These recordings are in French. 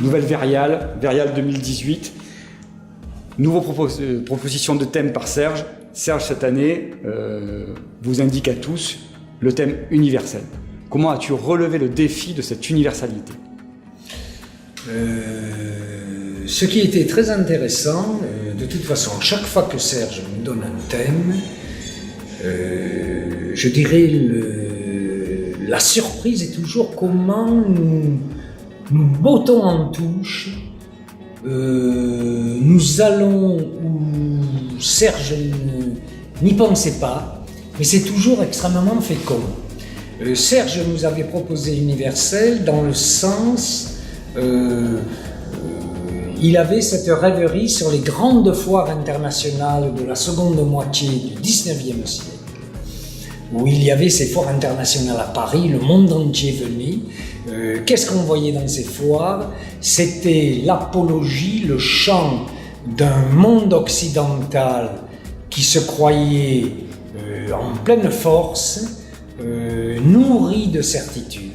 Nouvelle Vériale, Vériale 2018. Nouvelle proposition de thème par Serge. Serge, cette année, vous indique à tous le thème universel. Comment as-tu relevé le défi de cette universalité ? Ce qui était très intéressant, de toute façon, chaque fois que Serge me donne un thème, je dirais la surprise est toujours comment nous bottons en touche, nous allons où Serge n'y pensait pas, mais c'est toujours extrêmement fécond. Serge nous avait proposé universel dans le sens, il avait cette rêverie sur les grandes foires internationales de la seconde moitié du XIXe siècle, où il y avait ces foires internationales à Paris, le monde entier venait. Qu'est-ce qu'on voyait dans ces foires? C'était l'apologie, le chant d'un monde occidental qui se croyait en pleine force, nourri de certitudes.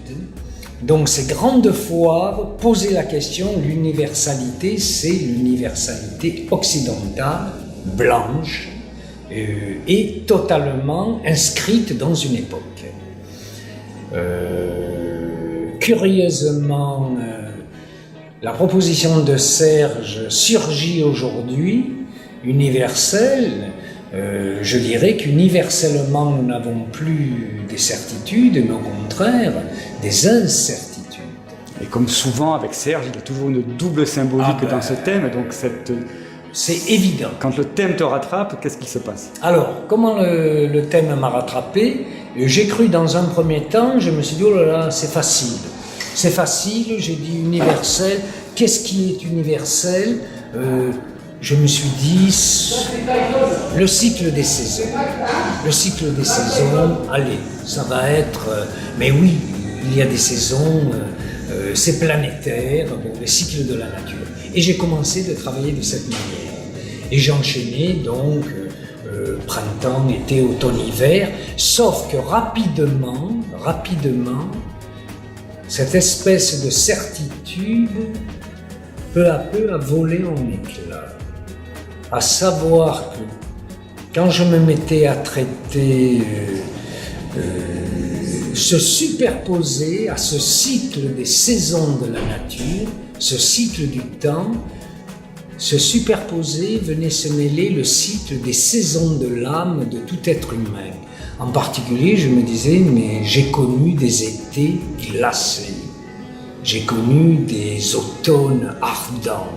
Donc ces grandes foires posaient la question, l'universalité, c'est l'universalité occidentale, blanche, et totalement inscrite dans une époque. Curieusement, la proposition de Serge surgit aujourd'hui, universelle. Je dirais qu'universellement, nous n'avons plus des certitudes, mais au contraire, des incertitudes. Et comme souvent avec Serge, il y a toujours une double symbolique dans ce thème, donc c'est évident. Quand le thème te rattrape, qu'est-ce qui se passe? Alors, comment le thème m'a rattrapé? J'ai cru dans un premier temps, je me suis dit, oh là là, c'est facile. C'est facile, j'ai dit universel. Qu'est-ce qui est universel? Je me suis dit, le cycle des saisons. Le cycle des saisons, allez, ça va être... mais oui, il y a des saisons, c'est planétaire, bon, le cycle de la nature. Et j'ai commencé de travailler de cette manière. Et j'enchaînais donc printemps, été, automne, hiver, sauf que rapidement, cette espèce de certitude, peu à peu, a volé en éclats. À savoir que quand je me mettais à traiter, se superposer à ce cycle des saisons de la nature, ce cycle du temps, se superposer venait se mêler le cycle des saisons de l'âme de tout être humain. En particulier, je me disais, mais j'ai connu des étés glacés, j'ai connu des automnes ardents,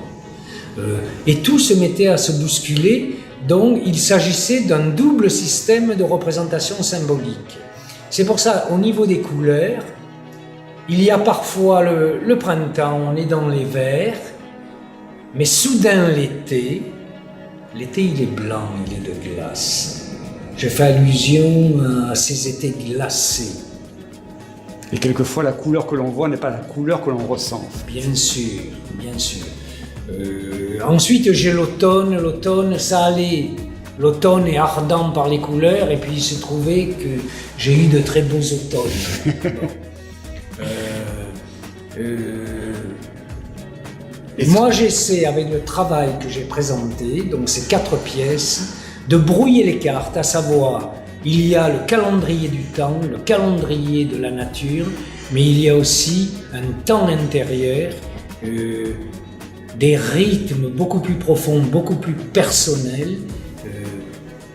et tout se mettait à se bousculer, donc il s'agissait d'un double système de représentation symbolique. C'est pour ça, au niveau des couleurs, il y a parfois le printemps, on est dans les verts, mais soudain l'été il est blanc, il est de glace. Je fais allusion à ces étés glacés. Et quelquefois, la couleur que l'on voit n'est pas la couleur que l'on ressent. Bien sûr, bien sûr. Ensuite, j'ai l'automne. L'automne, ça allait. L'automne est ardent par les couleurs, et puis il se trouvait que j'ai eu de très beaux automnes. Et moi, j'essaie, avec le travail que j'ai présenté, donc ces 4 pièces, de brouiller les cartes, à savoir, il y a le calendrier du temps, le calendrier de la nature, mais il y a aussi un temps intérieur, des rythmes beaucoup plus profonds, beaucoup plus personnels,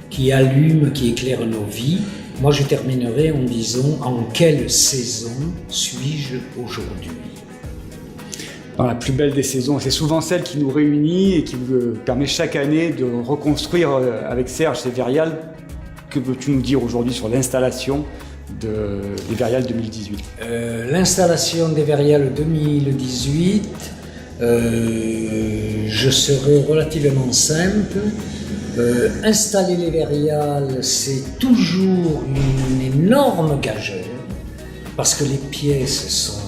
qui allument, qui éclairent nos vies. Moi, je terminerai en disant, en quelle saison suis-je aujourd'hui ? Dans la plus belle des saisons, c'est souvent celle qui nous réunit et qui nous permet chaque année de reconstruire avec Serge ces Vériales. Que veux-tu nous dire aujourd'hui sur l'installation des Vériales 2018 ? L'installation des Vériales 2018, je serai relativement simple. Installer les Vériales, c'est toujours une énorme gageure, parce que les pièces sont...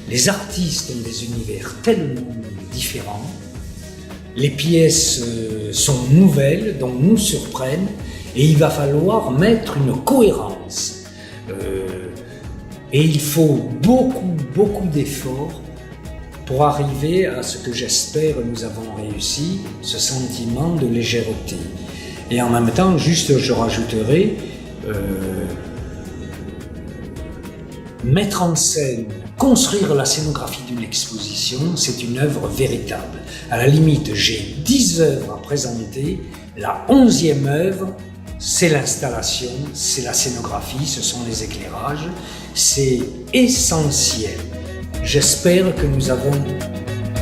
Les artistes ont des univers tellement différents, les pièces sont nouvelles, donc nous surprennent, et il va falloir mettre une cohérence. Et il faut beaucoup d'efforts pour arriver à ce que j'espère nous avons réussi, ce sentiment de légèreté. Et en même temps, juste je rajouterai, mettre en scène, construire la scénographie d'une exposition, c'est une œuvre véritable. À la limite, j'ai 10 œuvres à présenter, la 11e œuvre, c'est l'installation, c'est la scénographie, ce sont les éclairages, c'est essentiel. J'espère que nous avons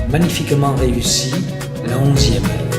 magnifiquement réussi la 11e œuvre.